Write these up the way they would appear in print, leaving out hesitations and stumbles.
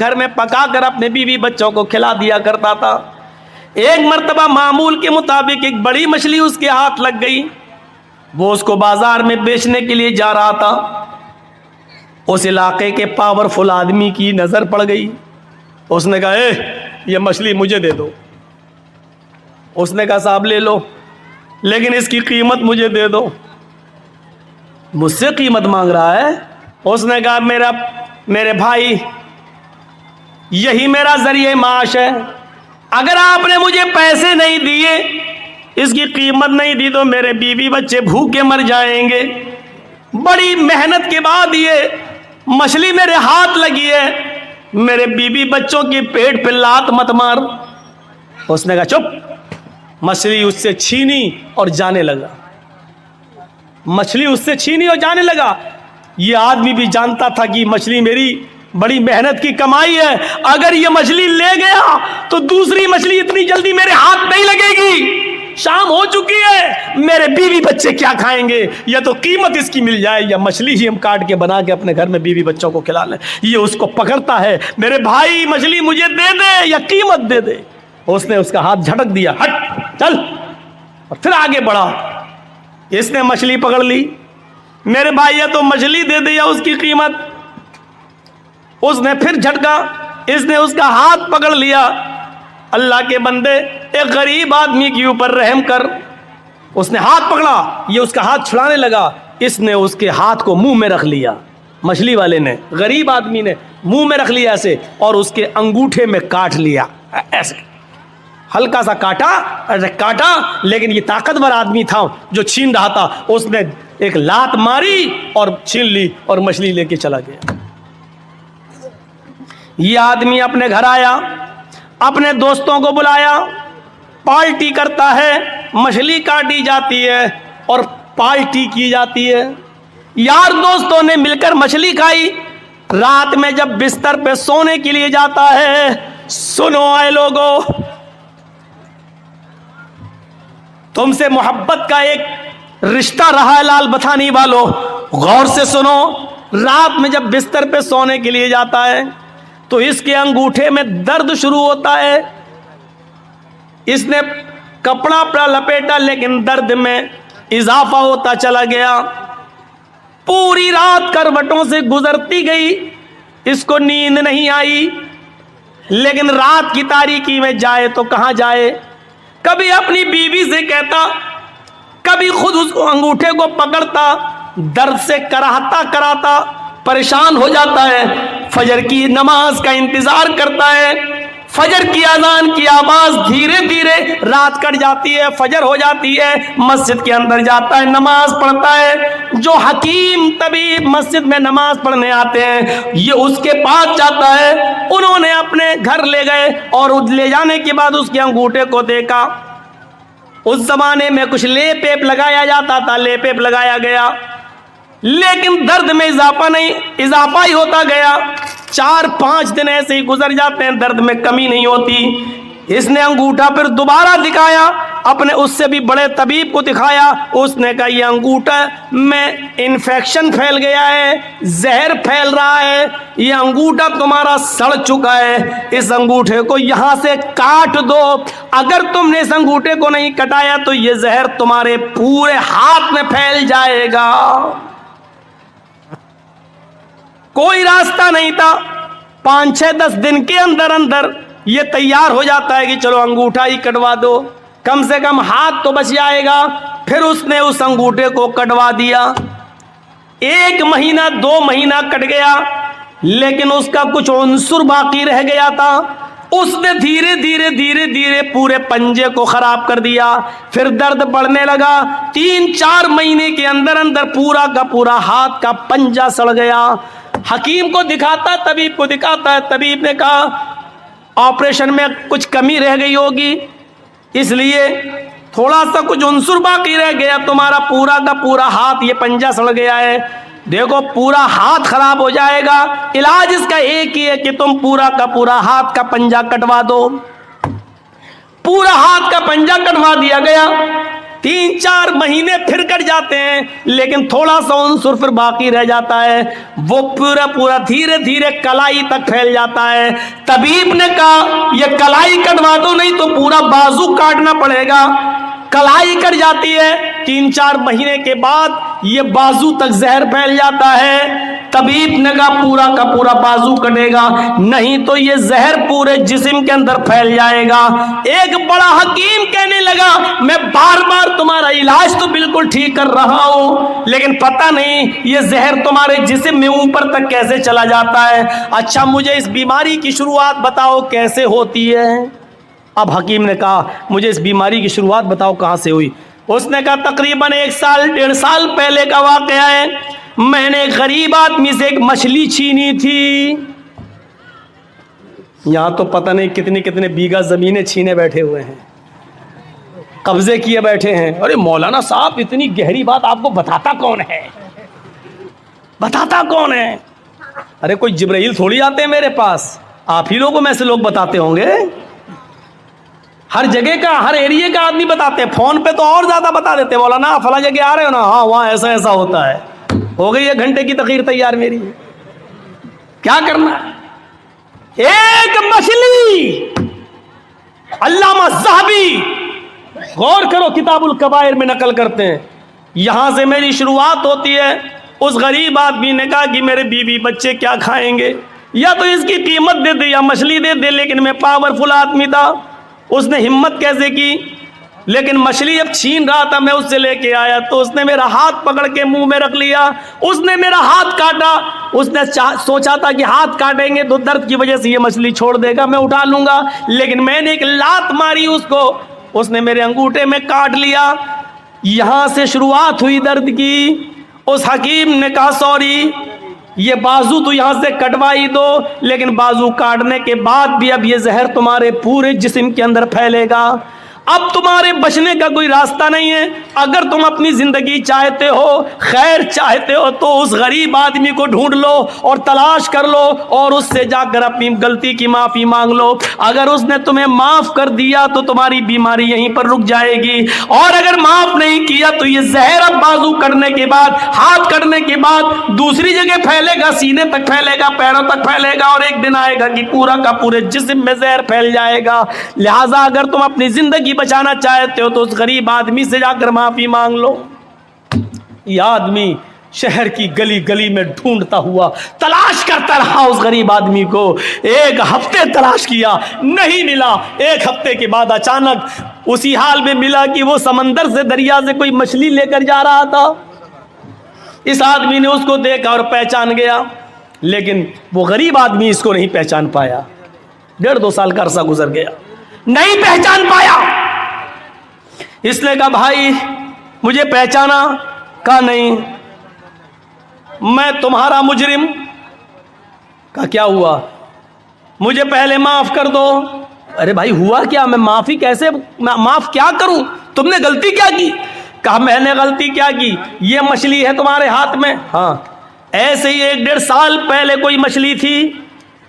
گھر میں پکا کر اپنے بیوی بچوں کو کھلا دیا کرتا تھا۔ ایک مرتبہ معمول کے مطابق ایک بڑی مچھلی اس کے ہاتھ لگ گئی، وہ اس کو بازار میں بیچنے کے لیے جا رہا تھا۔ اس علاقے کے پاورفل آدمی کی نظر پڑ گئی، اس نے کہا اے یہ مچھلی مجھے دے دو۔ اس نے کہا صاحب لے لو، لیکن اس کی قیمت مجھے دے دو۔ مجھ سے قیمت مانگ رہا ہے؟ اس نے کہا میرے بھائی یہی میرا ذریعہ معاش ہے، اگر آپ نے مجھے پیسے نہیں دیے، اس کی قیمت نہیں دی تو میرے بیوی بچے بھوکے مر جائیں گے۔ بڑی محنت کے بعد یہ مچھلی میرے ہاتھ لگی ہے، میرے بیوی بچوں کے پیٹ پہ لات مت مار۔ اس نے کہا چپ۔ مچھلی اس سے چھینی اور جانے لگا، مچھلی اس سے چھینی اور جانے لگا۔ یہ آدمی بھی جانتا تھا کہ مچھلی میری بڑی محنت کی کمائی ہے، اگر یہ مچھلی لے گیا تو دوسری مچھلی اتنی جلدی میرے ہاتھ نہیں لگے گی، شام ہو چکی ہے، میرے بیوی بچے کیا کھائیں گے؟ یا تو قیمت اس کی مل جائے یا مچھلی ہی ہم کاٹ کے بنا کے اپنے گھر میں بیوی بچوں کو کھلا لیں۔ یہ اس کو پکڑتا ہے، میرے بھائی مچھلی مجھے دے دے یا قیمت دے دے۔ اس نے اس کا ہاتھ جھٹک دیا، ہٹ چل، اور پھر آگے بڑھا۔ اس نے مچھلی پکڑ لی، میرے بھائی یا تو مچھلی دے دے یا اس کی قیمت۔ اس نے پھر جھٹکا، اس نے اس کا ہاتھ پکڑ لیا۔ اللہ کے بندے ایک غریب آدمی کے اوپر رحم کر۔ اس نے ہاتھ پکڑا، یہ اس کا ہاتھ چھڑانے لگا، اس نے اس کے ہاتھ کو منہ میں رکھ لیا، مچھلی والے نے، غریب آدمی نے منہ میں رکھ لیا ایسے، اور اس کے انگوٹھے میں کاٹ لیا ایسے، ہلکا سا کاٹا، لیکن یہ طاقتور آدمی تھا جو چھین رہا تھا، اس نے ایک لات ماری اور چھین لی اور مچھلی لے کے چلا گیا۔ یہ آدمی اپنے گھر آیا، اپنے دوستوں کو بلایا، پارٹی کرتا ہے، مچھلی کاٹی جاتی ہے اور پارٹی کی جاتی ہے۔ یار دوستوں نے مل کر مچھلی کھائی۔ رات میں جب بستر پہ سونے کے لیے جاتا ہے، سنو اے لوگو، تم سے محبت کا ایک رشتہ رہا ہے لال بتھانی والو، غور سے سنو۔ رات میں جب بستر پہ سونے کے لیے جاتا ہے تو اس کے انگوٹھے میں درد شروع ہوتا ہے۔ اس نے کپڑا اپنا لپیٹا لیکن درد میں اضافہ ہوتا چلا گیا۔ پوری رات کروٹوں سے گزرتی گئی، اس کو نیند نہیں آئی، لیکن رات کی تاریکی میں جائے تو کہاں جائے؟ کبھی اپنی بیوی سے کہتا، کبھی خود اس کو انگوٹھے کو پکڑتا، درد سے کراتا پریشان ہو جاتا ہے۔ فجر کی نماز کا انتظار کرتا ہے، فجر کی اذان کی آواز دھیرے دھیرے رات کٹ جاتی ہے، فجر ہو جاتی ہے، مسجد کے اندر جاتا ہے، نماز پڑھتا ہے۔ جو حکیم طبیب مسجد میں نماز پڑھنے آتے ہیں، یہ اس کے پاس جاتا ہے۔ انہوں نے اپنے گھر لے گئے اور لے جانے کے بعد اس کے انگوٹھے کو دیکھا۔ اس زمانے میں کچھ لیپ ایپ لگایا جاتا تھا، لیپ ایپ لگایا گیا، لیکن درد میں اضافہ ہی ہوتا گیا۔ 4-5 دن ایسے ہی گزر جاتے ہیں، درد میں کمی نہیں ہوتی۔ اس نے انگوٹھا پھر دوبارہ دکھایا، اپنے اس سے بھی بڑے طبیب کو دکھایا۔ اس نے کہا یہ انگوٹھا میں انفیکشن پھیل گیا ہے، زہر پھیل رہا ہے، یہ انگوٹھا تمہارا سڑ چکا ہے، اس انگوٹھے کو یہاں سے کاٹ دو۔ اگر تم نے اس انگوٹھے کو نہیں کٹایا تو یہ زہر تمہارے پورے ہاتھ میں پھیل جائے گا۔ کوئی راستہ نہیں تھا، 5-6-10 دن کے اندر یہ تیار ہو جاتا ہے کہ چلو انگوٹھا ہی کٹوا دو، کم سے کم ہاتھ تو بچ جائے گا۔ پھر اس نے اس انگوٹھے کو کٹوا دیا۔ 1 مہینہ 2 مہینہ کٹ گیا، لیکن اس کا کچھ عنصر باقی رہ گیا تھا۔ اس نے دھیرے دھیرے پورے پنجے کو خراب کر دیا۔ پھر درد بڑھنے لگا، 3-4 مہینے کے اندر پورا کا پورا ہاتھ کا پنجہ سڑ گیا۔ حکیم کو دکھاتا، طبیب کو دکھاتا ہے، طبیب نے کہا آپریشن میں کچھ کمی رہ گئی ہوگی، اس لیے تھوڑا سا کچھ عنصر باقی رہ گیا، تمہارا پورا کا پورا ہاتھ یہ پنجہ سڑ گیا ہے، دیکھو پورا ہاتھ خراب ہو جائے گا، علاج اس کا ایک ہی ہے کہ تم پورا کا پورا ہاتھ کا پنجہ کٹوا دو۔ پورا ہاتھ کا پنجہ کٹوا دیا گیا۔ 3-4 مہینے پھر کٹ جاتے ہیں لیکن تھوڑا سا عنصر پھر باقی رہ جاتا ہے، وہ پورا دھیرے دھیرے کلائی تک پھیل جاتا ہے۔ طبیب نے کہا یہ کلائی کٹوا دو نہیں تو پورا بازو کاٹنا پڑے گا۔ کلائی کٹ جاتی ہے، 3-4 مہینے کے بعد یہ بازو تک زہر پھیل جاتا ہے۔ طبیب نے کہا پورا کا پورا بازو کٹے گا نہیں تو یہ زہر پورے جسم کے اندر پھیل جائے گا۔ ایک بڑا حکیم کہنے لگا میں بار بار تمہارا علاج تو بالکل ٹھیک کر رہا ہوں لیکن پتہ نہیں یہ زہر تمہارے جسم میں اوپر تک کیسے چلا جاتا ہے۔ اچھا مجھے اس بیماری کی شروعات بتاؤ کیسے ہوتی ہے؟ اب حکیم نے کہا مجھے اس بیماری کی شروعات بتاؤ کہاں سے ہوئی؟ اس نے کہا تقریباً 1-1.5 سال پہلے کا واقعہ ہے، میں نے ایک غریب آدمی سے ایک مچھلی چھینی تھی۔ یہاں تو پتہ نہیں کتنے کتنے بیگھہ زمینیں چھینے بیٹھے ہوئے ہیں، قبضے کیے بیٹھے ہیں۔ ارے مولانا صاحب اتنی گہری بات آپ کو بتاتا کون ہے؟ بتاتا کون ہے؟ ارے کوئی جبرائیل تھوڑی آتے ہیں میرے پاس، آپ ہی لوگوں میں سے لوگ بتاتے ہوں گے۔ ہر جگہ کا ہر ایریے کا آدمی بتاتے ہیں، فون پہ تو اور زیادہ بتا دیتے ہیں، مولانا فلاں جگہ آ رہے ہو نا، ہاں وہاں ایسا ایسا ہوتا ہے۔ ہو گئی 1 گھنٹے کی تقریر تیار میری، کیا کرنا ہے؟ ایک مچھلی، علامہ ذہبی غور کرو کتاب الکبائر میں نقل کرتے ہیں، یہاں سے میری شروعات ہوتی ہے۔ اس غریب آدمی نے کہا کہ میرے بیوی بچے کیا کھائیں گے، یا تو اس کی قیمت دے دے یا مچھلی دے دے، لیکن میں پاورفل آدمی تھا، اس نے ہمت کیسے کی؟ لیکن مچھلی جب چھین رہا تھا میں اس سے لے کے آیا تو اس نے میرا ہاتھ پکڑ کے منہ میں رکھ لیا، اس نے میرا ہاتھ کاٹا، اس نے سوچا تھا کہ ہاتھ کاٹیں گے تو درد کی وجہ سے یہ مچھلی چھوڑ دے گا، میں اٹھا لوں گا، لیکن میں نے ایک لات ماری اس کو، اس نے میرے انگوٹھے میں کاٹ لیا، یہاں سے شروعات ہوئی درد کی۔ اس حکیم نے کہا سوری یہ بازو تو یہاں سے کٹوائی دو، لیکن بازو کاٹنے کے بعد بھی اب یہ زہر تمہارے پورے جسم کے اندر پھیلے گا، اب تمہارے بچنے کا کوئی راستہ نہیں ہے۔ اگر تم اپنی زندگی چاہتے ہو، خیر چاہتے ہو تو اس غریب آدمی کو ڈھونڈ لو اور تلاش کر لو اور اس سے جا کر اپنی غلطی کی معافی مانگ لو، اگر اس نے تمہیں معاف کر دیا تو تمہاری بیماری یہیں پر رک جائے گی، اور اگر معاف نہیں کیا تو یہ زہر اب بازو کٹنے کے بعد، ہاتھ کٹنے کے بعد دوسری جگہ پھیلے گا، سینے تک پھیلے گا، پیروں تک پھیلے گا، اور ایک دن آئے گا کہ پورا کا پورے جسم میں زہر پھیل جائے گا۔ لہٰذا اگر تم اپنی زندگی بچانا چاہتے ہو تو اس غریب آدمی سے جا کر معافی مانگ لو۔ یہ آدمی شہر کی گلی گلی میں ڈھونڈتا ہوا تلاش کرتا رہا اس غریب آدمی کو، 1 ہفتے تلاش کیا نہیں ملا، 1 ہفتے کے بعد اچانک اسی حال میں ملا کہ وہ سمندر سے، دریا سے کوئی مچھلی لے کر جا رہا تھا۔ اس آدمی نے اس کو دیکھا اور پہچان گیا، لیکن وہ غریب آدمی اس کو نہیں پہچان پایا۔ 1.5-2 سال کا عرصہ گزر گیا، نہیں پہچان پایا۔ اس نے کہا بھائی مجھے پہچانا؟ کہا نہیں، میں تمہارا مجرم۔ کہا کیا ہوا؟ مجھے پہلے معاف کر دو۔ ارے بھائی ہوا کیا؟ میں معافی کیسے معاف کیا کروں؟ تم نے غلطی کیا کی؟ کہا میں نے غلطی کیا کی؟ یہ مچھلی ہے تمہارے ہاتھ میں؟ ہاں۔ ایسے ہی 1-1.5 سال پہلے کوئی مچھلی تھی،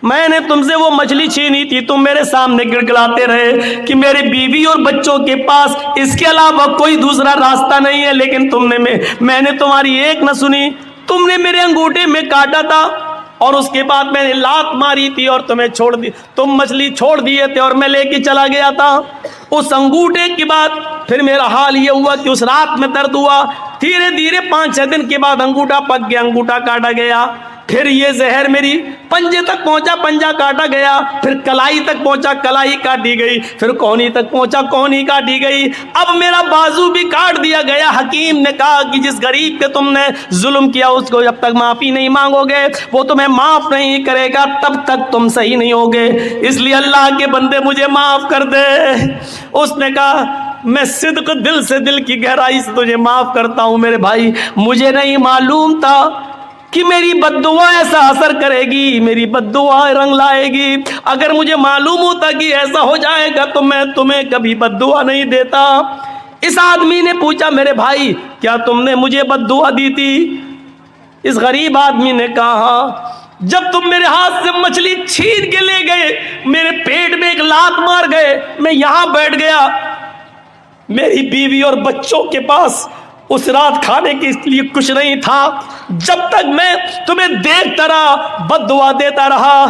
میں نے تم سے وہ مچھلی چھینی تھی، تم میرے سامنے گڑگڑاتے رہے کہ میری بیوی اور بچوں کے پاس اس کے علاوہ کوئی دوسرا راستہ نہیں ہے، لیکن تم نے میں نے تمہاری ایک نہ سنی، تم نے میرے انگوٹھے میں کاٹا تھا اور اس کے بعد میں نے لات ماری تھی اور تمہیں چھوڑ دی، تم مچھلی چھوڑ دیے تھے اور میں لے کے چلا گیا تھا۔ اس انگوٹھے کے بعد پھر میرا حال یہ ہوا کہ اس رات میں درد ہوا، دھیرے دھیرے 5-6 دن کے بعد انگوٹھا پک گیا، انگوٹھا کاٹا گیا، پھر یہ زہر میری پنجے تک پہنچا، پنجہ کاٹا گیا، پھر کلائی تک پہنچا، کلائی کاٹی گئی، پھر کونی تک پہنچا، کونی کاٹی گئی، اب میرا بازو بھی کاٹ دیا گیا۔ حکیم نے کہا کہ جس غریب پہ تم نے ظلم کیا اس کو جب تک معافی نہیں مانگو گے وہ تمہیں معاف نہیں کرے گا، تب تک تم صحیح نہیں ہوگے، اس لیے اللہ کے بندے مجھے معاف کر دے۔ اس نے کہا میں صدق دل سے، دل کی گہرائی سے تجھے معاف کرتا ہوں میرے بھائی، مجھے نہیں معلوم تھا کہ میری بد دعا ایسا اثر کرے گی، میری بد دعا رنگ لائے گی، اگر مجھے معلوم ہوتا کہ ایسا ہو جائے گا تو میں تمہیں کبھی بد دعا نہیں دیتا۔ اس آدمی نے پوچھا میرے بھائی کیا تم نے مجھے بد دعا دی تھی؟ اس غریب آدمی نے کہا ہاں، جب تم میرے ہاتھ سے مچھلی چھین کے لے گئے، میرے پیٹ میں ایک لات مار گئے، میں یہاں بیٹھ گیا، میری بیوی اور بچوں کے پاس اس رات کھانے کے لیے کچھ نہیں تھا. جب تک میں تمہیں دیکھتا رہا بد دعا دیتا رہا.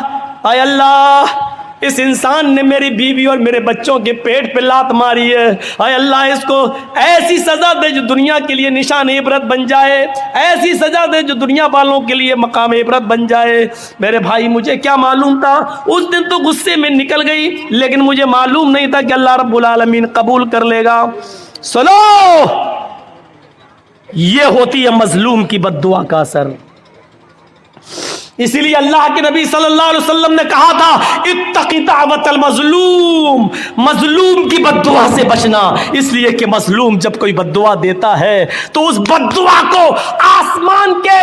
اے اللہ اس انسان نے میری بیوی اور میرے بچوں کے پیٹ پہ لات ماری ہے. اے اللہ اس کو ایسی سزا دے جو دنیا کے لیے نشان عبرت بن جائے, ایسی سزا دے جو دنیا والوں کے لیے مقام عبرت بن جائے. میرے بھائی مجھے کیا معلوم تھا, اس دن تو غصے میں نکل گئی, لیکن مجھے معلوم نہیں تھا کہ اللہ رب العالمین قبول کر لے گا. سنو, یہ ہوتی ہے مظلوم کی بد دعا کا اثر. اسی لیے اللہ کے نبی صلی اللہ علیہ وسلم نے کہا تھا اتقی دعوت المظلوم, مظلوم کی بد دعا سے بچنا. اس لیے کہ مظلوم جب کوئی بد دعا دیتا ہے تو اس بد دعا کو آسمان کے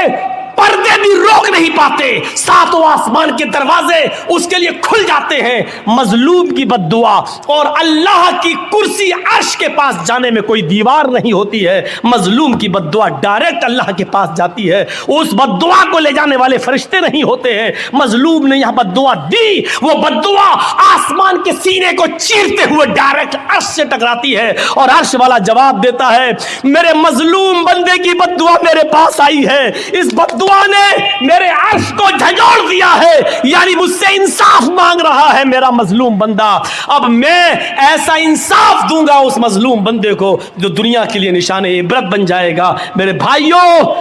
پردے بھی روک نہیں پاتے, ساتوں آسمان کے دروازے اس کے لیے کھل جاتے ہیں. مظلوم کی بد دعا اور اللہ کی کرسی عرش کے پاس جانے میں کوئی دیوار نہیں ہوتی ہے. مظلوم کی بد دعا ڈائریکٹ اللہ کے پاس جاتی ہے. اس بد دعا کو لے جانے والے فرشتے نہیں ہوتے ہیں. مظلوم نے یہاں بد دعا دی, وہ بد دعا آسمان کے سینے کو چیرتے ہوئے ڈائریکٹ عرش سے ٹکراتی ہے اور عرش والا جواب دیتا ہے میرے مظلوم بندے کی بد دعا میرے پاس آئی ہے, اس بد دعا نے میرے عرش کو جھنجھوڑ دیا ہے, یعنی مجھ سے انصاف مانگ رہا ہے میرا مظلوم بندہ. اب میں ایسا انصاف دوں گا اس مظلوم بندے کو جو دنیا کے لیے نشان عبرت بن جائے گا. میرے بھائیوں,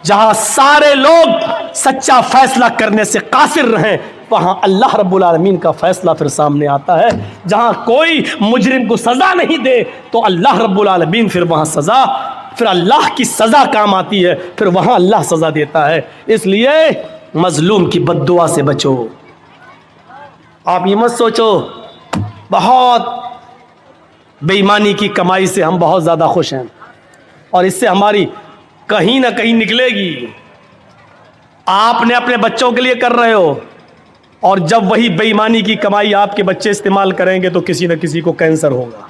جہاں سارے لوگ سچا فیصلہ کرنے سے قاصر رہیں وہاں اللہ رب العالمین کا فیصلہ پھر سامنے آتا ہے. جہاں کوئی مجرم کو سزا نہیں دے تو اللہ رب العالمین پھر وہاں سزا, پھر اللہ کی سزا کام آتی ہے, پھر وہاں اللہ سزا دیتا ہے. اس لیے مظلوم کی بد دعا سے بچو. آپ یہ مت سوچو بہت بے ایمانی کی کمائی سے ہم بہت زیادہ خوش ہیں اور اس سے ہماری کہیں نہ کہیں نکلے گی. آپ نے اپنے بچوں کے لیے کر رہے ہو, اور جب وہی بے ایمانی کی کمائی آپ کے بچے استعمال کریں گے تو کسی نہ کسی کو کینسر ہوگا,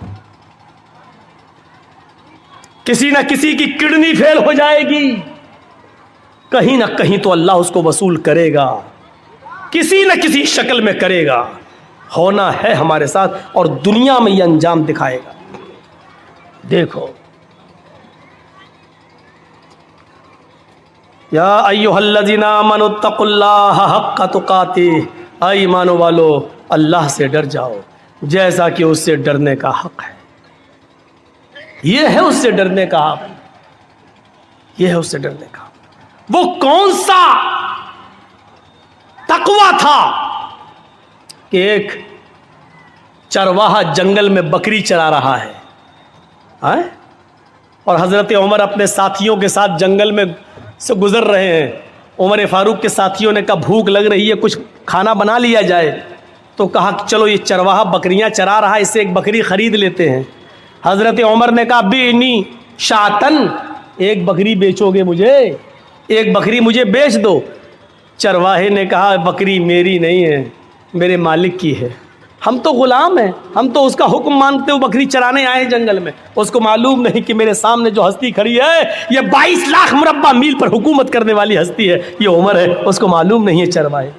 کسی نہ کسی کی کڈنی فیل ہو جائے گی, کہیں نہ کہیں تو اللہ اس کو وصول کرے گا, کسی نہ کسی شکل میں کرے گا. ہونا ہے ہمارے ساتھ اور دنیا میں یہ انجام دکھائے گا. دیکھو یا ایھا الذین آمنوا اتقوا اللہ حق تقاتہ, اے ایمان والو اللہ سے ڈر جاؤ جیسا کہ اس سے ڈرنے کا حق ہے. یہ ہے اس سے ڈرنے کا حق, یہ ہے اس سے ڈرنے کا حق. وہ کون سا تقویٰ تھا کہ ایک چرواہا جنگل میں بکری چرا رہا ہے اور حضرت عمر اپنے ساتھیوں کے ساتھ جنگل میں سے گزر رہے ہیں. عمر فاروق کے ساتھیوں نے کہا بھوک لگ رہی ہے, کچھ کھانا بنا لیا جائے. تو کہا کہ چلو یہ چرواہا بکریاں چرا رہا ہے, اس سے ایک بکری خرید لیتے ہیں. حضرت عمر نے کہا بینی شاتن, ایک بکری بیچو گے مجھے, ایک بکری مجھے بیچ دو. چرواہے نے کہا بکری میری نہیں ہے, میرے مالک کی ہے, ہم تو غلام ہیں, ہم تو اس کا حکم مانتے ہوئے بکری چرانے آئے ہیں جنگل میں. اس کو معلوم نہیں کہ میرے سامنے جو ہستی کھڑی ہے یہ 22 لاکھ مربع میل پر حکومت کرنے والی ہستی ہے, یہ عمر ہے, اس کو معلوم نہیں ہے چرواہے.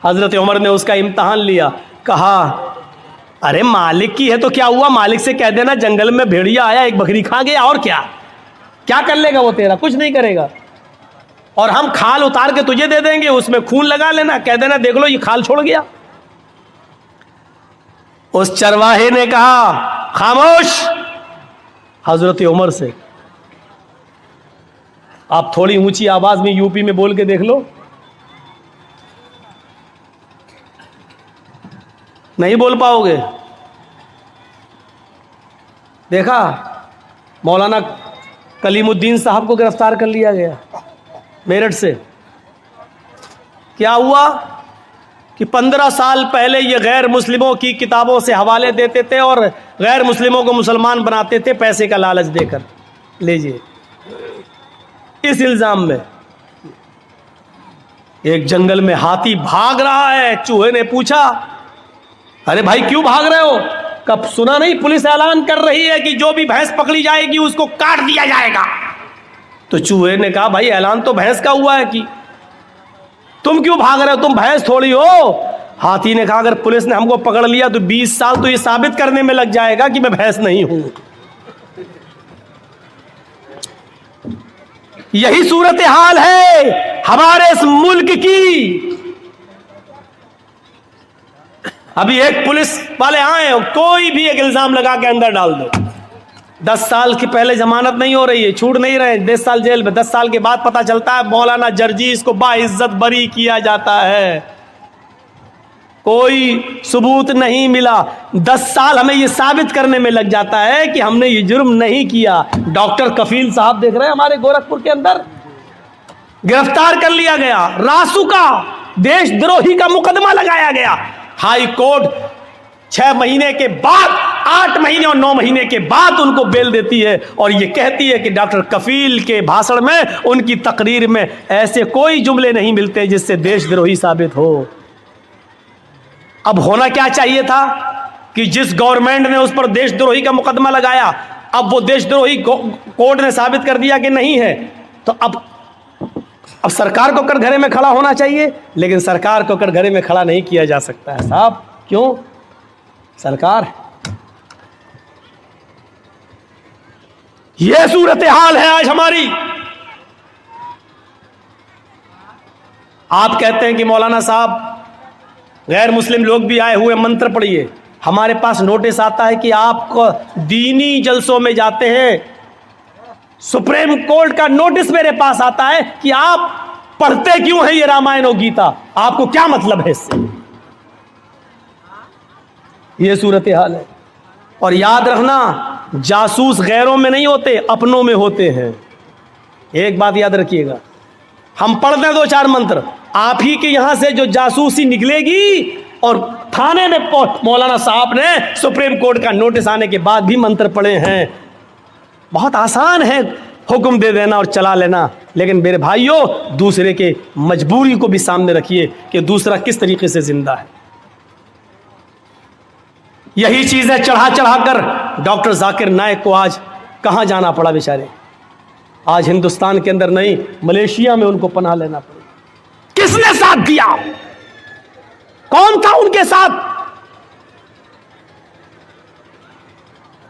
حضرت عمر نے اس کا امتحان لیا, کہا ارے مالک کی ہے تو کیا ہوا, مالک سے کہہ دینا جنگل میں بھیڑیا آیا ایک بکری کھا گیا, اور کیا کر لے گا وہ تیرا, کچھ نہیں کرے گا, اور ہم کھال اتار کے تجھے دے دیں گے, اس میں خون لگا لینا, کہہ دینا دیکھ لو یہ کھال چھوڑ گیا. اس چرواہے نے کہا خاموش. حضرت عمر سے آپ تھوڑی اونچی آواز میں یو پی میں بول کے دیکھ لو, نہیں بول پاؤ گے. دیکھا مولانا کلیم الدین صاحب کو گرفتار کر لیا گیا میرٹھ سے. کیا ہوا کہ 15 سال پہلے یہ غیر مسلموں کی کتابوں سے حوالے دیتے تھے اور غیر مسلموں کو مسلمان بناتے تھے پیسے کا لالچ دے کر. لیجئے, اس الزام میں ایک جنگل میں ہاتھی بھاگ رہا ہے. چوہے نے پوچھا ارے بھائی کیوں بھاگ رہے ہو؟ کب سنا نہیں پولیس اعلان کر رہی ہے کہ جو بھی بھینس پکڑی جائے گی اس کو کاٹ دیا جائے گا. تو چوہے نے کہا بھائی اعلان تو بھینس کا ہوا ہے کہ تم کیوں بھاگ رہے ہو, تم بھینس تھوڑی ہو. ہاتھی نے کہا اگر پولیس نے ہم کو پکڑ لیا تو 20 سال تو یہ ثابت کرنے میں لگ جائے گا کہ میں بھینس نہیں ہوں. یہی صورتحال ہے ہمارے اس ملک کی. ابھی ایک پولیس والے آئے اور کوئی بھی ایک الزام لگا کے اندر ڈال دو, 10 سال کی پہلے ضمانت نہیں ہو رہی ہے, چھوٹ نہیں رہے, 10 سال جیل میں, 10 سال کے بعد پتہ چلتا ہے مولانا جرجیس کو باعزت بری کیا جاتا ہے, کوئی ثبوت نہیں ملا. 10 سال ہمیں یہ ثابت کرنے میں لگ جاتا ہے کہ ہم نے یہ جرم نہیں کیا. ڈاکٹر کفیل صاحب دیکھ رہے ہیں ہمارے گورکھپور کے اندر, گرفتار کر لیا گیا, راسو کا دیش دروہی کا مقدمہ لگایا گیا. ہائی کورٹ 6 مہینے کے بعد, 8 مہینے اور 9 مہینے کے بعد ان کو بیل دیتی ہے اور یہ کہتی ہے کہ ڈاکٹر کفیل کے بھاشن میں, ان کی تقریر میں ایسے کوئی جملے نہیں ملتے جس سے دیش دروہی ثابت ہو. اب ہونا کیا چاہیے تھا کہ جس گورنمنٹ نے اس پر دیش دروہی کا مقدمہ لگایا, اب وہ دیش دروہی کورٹ نے ثابت کر دیا کہ نہیں ہے, تو اب سرکار کو کٹگھرے میں کھڑا ہونا چاہیے, لیکن سرکار کو کٹگھرے میں کھڑا نہیں کیا جا سکتا ہے صاحب. کیوں؟ سرکار. یہ صورتحال ہے آج ہماری. آپ کہتے ہیں کہ مولانا صاحب غیر مسلم لوگ بھی آئے ہوئے منتر پڑھیے. ہمارے پاس نوٹس آتا ہے کہ آپ کو دینی جلسوں میں جاتے ہیں, سپریم کورٹ کا نوٹس میرے پاس آتا ہے کہ آپ پڑھتے کیوں ہیں یہ رامائن اور گیتا, آپ کو کیا مطلب ہے اس سے. یہ صورتحال ہے. اور یاد رکھنا, جاسوس غیروں میں نہیں ہوتے, اپنوں میں ہوتے ہیں. ایک بات یاد رکھیے گا, ہم پڑھتے ہیں 2-4 منتر, آپ ہی کے یہاں سے جو جاسوسی نکلے گی, اور تھانے میں مولانا صاحب نے سپریم کورٹ کا نوٹس آنے کے بعد بھی منتر پڑھے ہیں. بہت آسان ہے حکم دے دینا اور چلا لینا, لیکن میرے بھائیوں دوسرے کے مجبوری کو بھی سامنے رکھیے کہ دوسرا کس طریقے سے زندہ ہے. یہی چیزیں چڑھا کر ڈاکٹر ذاکر نائک کو آج کہاں جانا پڑا بیچارے. آج ہندوستان کے اندر نہیں, ملیشیا میں ان کو پناہ لینا پڑی. کس نے ساتھ دیا؟ کون تھا ان کے ساتھ؟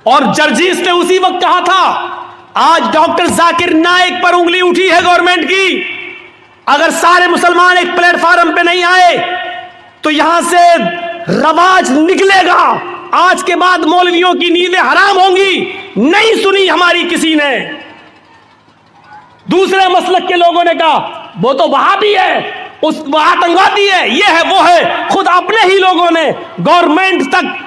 اور جرجیس نے اسی وقت کہا تھا. آج ڈاکٹر ذاکر نائک پر انگلی اٹھی ہے گورنمنٹ کی. اگر سارے مسلمان ایک پلیٹ فارم پہ نہیں آئے تو یہاں سے رواج نکلے گا. آج کے بعد مولویوں کی نیندیں حرام ہوں گی. نہیں سنی ہماری کسی نے. دوسرے مسلک کے لوگوں نے کہا وہ تو وہابی ہے, وہ آتنکوادی ہے, یہ ہے وہ ہے. خود اپنے ہی لوگوں نے گورنمنٹ تک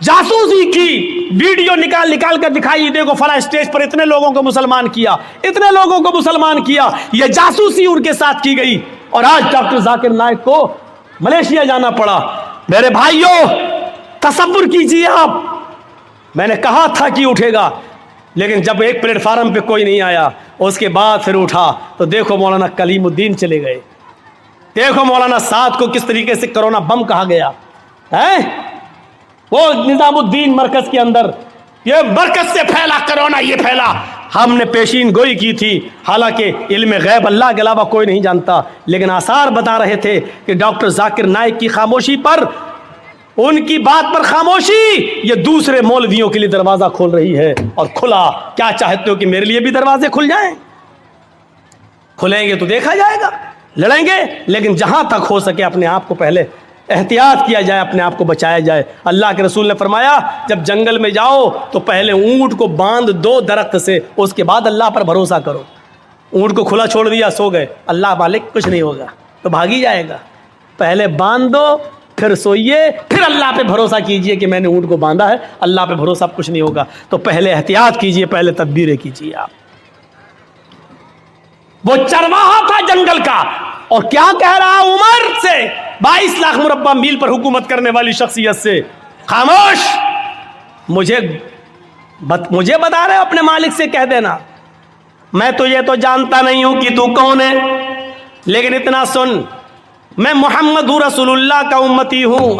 جاسوسی کی ویڈیو نکال کر دکھائی, دیکھو فلاں اسٹیج پر اتنے لوگوں کو مسلمان کیا, اتنے لوگوں کو مسلمان کیا. یہ جاسوسی ان کے ساتھ کی گئی, اور آج ڈاکٹر ذاکر نائک کو ملیشیا جانا پڑا. میرے بھائیوں تصور کیجیے آپ, میں نے کہا تھا کہ اٹھے گا, لیکن جب ایک پلیٹ فارم پہ کوئی نہیں آیا, اس کے بعد پھر اٹھا, تو دیکھو مولانا کلیم الدین چلے گئے, دیکھو مولانا سعد کو کس طریقے سے کرونا بم کہا گیا ہے. وہ نظام الدین مرکز کے اندر, یہ مرکز سے پھیلا کرونا, یہ پھیلا. ہم نے پیشین گوئی کی تھی, حالانکہ علم غیب اللہ کے علاوہ کوئی نہیں جانتا, لیکن آثار بتا رہے تھے کہ ڈاکٹر ذاکر نائک کی خاموشی پر, ان کی بات پر خاموشی, یہ دوسرے مولویوں کے لیے دروازہ کھول رہی ہے. اور کھلا. کیا چاہتے ہو کہ میرے لیے بھی دروازے کھل جائیں؟ کھلیں گے تو دیکھا جائے گا, لڑیں گے, لیکن جہاں تک ہو سکے اپنے آپ کو پہلے احتیاط کیا جائے, اپنے آپ کو بچایا جائے. اللہ کے رسول نے فرمایا جب جنگل میں جاؤ تو پہلے اونٹ کو باندھ دو درخت سے, اس کے بعد اللہ پر بھروسہ کرو. اونٹ کو کھلا چھوڑ دیا, سو گئے, اللہ مالک کچھ نہیں ہوگا تو بھاگ ہی جائے گا. پہلے باندھ دو, پھر سوئیے, پھر اللہ پہ بھروسہ کیجئے کہ میں نے اونٹ کو باندھا ہے, اللہ پہ بھروسہ کچھ نہیں ہوگا. تو پہلے احتیاط کیجئے, پہلے تدبیریں کیجئے. آپ وہ چرواہا تھا جنگل کا, اور کیا کہہ رہا عمر سے, 22 لاکھ مربع میل پر حکومت کرنے والی شخصیت سے, خاموش, مجھے بتا رہے اپنے مالک سے کہہ دینا, میں تجھے تو جانتا نہیں ہوں کہ تو کون ہے, لیکن اتنا سن, میں محمد رسول اللہ کا امتی ہوں.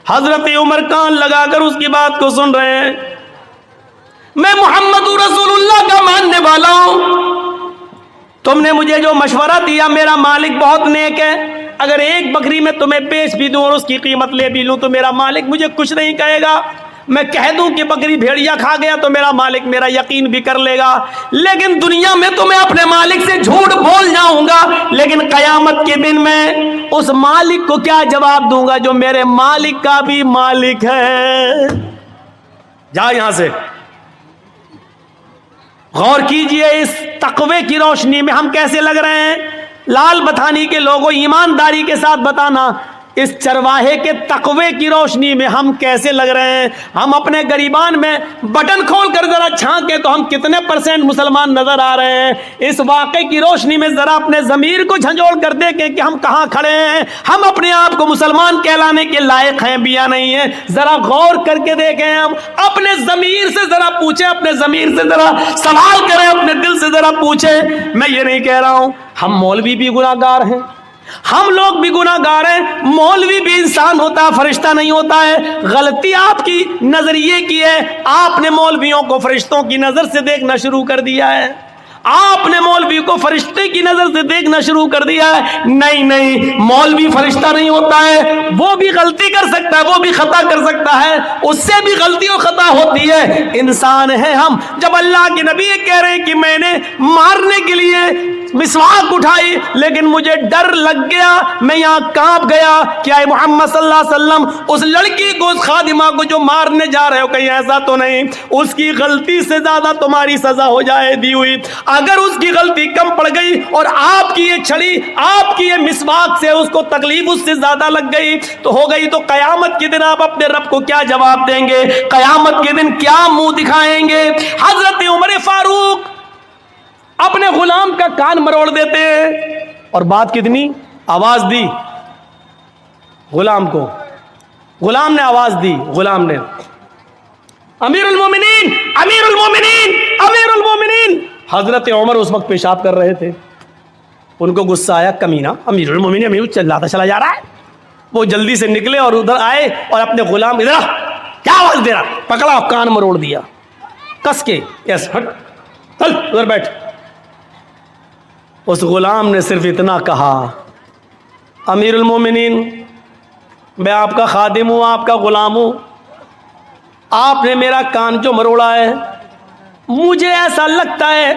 حضرت عمر کان لگا کر اس کی بات کو سن رہے ہیں. میں محمد رسول اللہ کا ماننے والا ہوں. تم نے مجھے جو مشورہ دیا, میرا مالک بہت نیک ہے, اگر ایک بکری میں تمہیں بیچ بھی دوں اور اس کی قیمت لے بھی لوں تو میرا مالک مجھے کچھ نہیں کہے گا. میں کہہ دوں کہ بکری بھیڑیا کھا گیا تو میرا مالک میرا یقین بھی کر لے گا، لیکن دنیا میں تو میں اپنے مالک سے جھوٹ بول جاؤں گا، لیکن قیامت کے دن میں اس مالک کو کیا جواب دوں گا جو میرے مالک کا بھی مالک ہے؟ جا یہاں سے۔ غور کیجئے اس تقوی کی روشنی میں ہم کیسے لگ رہے ہیں۔ لال بتھانی کے لوگوں ایمانداری کے ساتھ بتانا، اس چرواہے کے تقوی کی روشنی میں ہم کیسے لگ رہے ہیں۔ ہم اپنے گریبان میں بٹن کھول کر ذرا چھانکیں تو ہم کتنے % مسلمان نظر آ رہے ہیں۔ اس واقعے کی روشنی میں ذرا اپنے ضمیر کو جھنجھوڑ کر دیکھیں کہ ہم کہاں کھڑے ہیں، ہم اپنے آپ کو مسلمان کہلانے کے لائق ہیں بھی یا نہیں ہیں۔ ذرا غور کر کے دیکھیں، ہم اپنے ضمیر سے ذرا پوچھیں، اپنے ضمیر سے ذرا سوال کریں، اپنے دل سے ذرا پوچھیں۔ میں یہ نہیں کہہ رہا ہوں ہم مولوی بھی گناہ گار ہیں، ہم لوگ بھی گناہ گار ہیں، مولوی بھی انسان ہوتا ہے، فرشتہ نہیں ہوتا ہے۔ غلطی آپ کی نظریے کی ہے، آپ نے مولویوں کو فرشتوں کی نظر سے دیکھنا شروع کر دیا ہے، آپ نے مولوی کو فرشتے کی نظر سے دیکھنا شروع کر دیا ہے۔ نہیں، مولوی فرشتہ نہیں ہوتا ہے، وہ بھی غلطی کر سکتا ہے، وہ بھی خطا کر سکتا ہے، اس سے بھی غلطی اور خطا ہوتی ہے، انسان ہے ہم۔ جب اللہ کے نبی کہہ رہے ہیں کہ میں نے مارنے کے لیے مسواک اٹھائی لیکن مجھے ڈر لگ گیا، میں یہاں کانپ گیا، کیا اے محمد صلی اللہ علیہ وسلم اس لڑکی کو، اس خادمہ کو جو مارنے جا رہے ہو، کہیں ایسا تو نہیں اس کی غلطی سے زیادہ تمہاری سزا ہو جائے دی ہوئی؟ اگر اس کی غلطی کم پڑ گئی اور آپ کی یہ چھڑی، آپ کی یہ مسواک سے اس کو تکلیف اس سے زیادہ لگ گئی تو ہو گئی، تو قیامت کے دن آپ اپنے رب کو کیا جواب دیں گے؟ قیامت کے دن کیا منہ دکھائیں گے؟ حضرت عمر فاروق اپنے غلام کا کان مروڑ دیتے ہیں، اور بات کتنی آواز دی غلام کو، غلام نے آواز دی، غلام نے امیر المومنین امیر المومنین امیر المومنین۔ حضرت عمر اس وقت پیشاب کر رہے تھے، ان کو غصہ آیا، کمینہ امیر المومنین امیر چلاتا چلا جا رہا ہے۔ وہ جلدی سے نکلے اور ادھر آئے اور اپنے غلام، ادھر کیا آواز دے رہا، پکڑا کان مروڑ دیا کس کے، یس ہٹ چل ادھر بیٹھ۔ اس غلام نے صرف اتنا کہا، امیر المومنین میں آپ کا خادم ہوں، آپ کا غلام ہوں، آپ نے میرا کان جو مروڑا ہے، مجھے ایسا لگتا ہے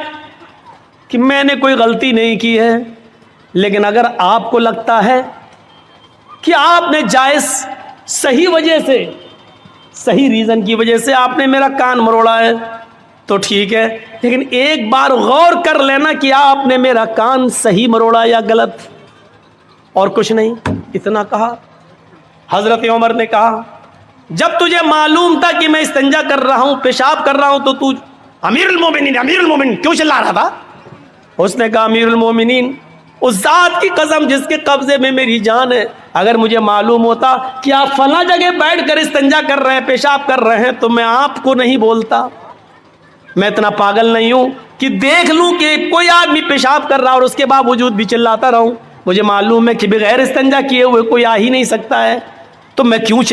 کہ میں نے کوئی غلطی نہیں کی ہے، لیکن اگر آپ کو لگتا ہے کہ آپ نے جائز صحیح وجہ سے، صحیح ریزن کی وجہ سے آپ نے میرا کان مروڑا ہے تو ٹھیک ہے، لیکن ایک بار غور کر لینا کہ آپ نے میرا کان صحیح مروڑا یا غلط، اور کچھ نہیں، اتنا کہا۔ حضرت عمر نے کہا، جب تجھے معلوم تھا کہ میں استنجا کر رہا ہوں، پیشاب کر رہا ہوں، تو امیر المومنین کیوں چلا رہا تھا؟ اس نے کہا، امیر المومنین اس ذات کی قسم جس کے قبضے میں میری جان ہے، اگر مجھے معلوم ہوتا کہ آپ فلاں جگہ بیٹھ کر استنجا کر رہے ہیں، پیشاب کر رہے ہیں، تو میں آپ کو نہیں بولتا۔ میں اتنا پاگل نہیں ہوں کہ دیکھ لوں کہ کوئی آدمی پیشاب کر رہا اور اس کے باوجود بھی چلاتا رہوں۔ مجھے معلوم ہے کہ بغیر استنجا کیے ہوئے کوئی آ ہی نہیں سکتا ہے، تو میں کیوں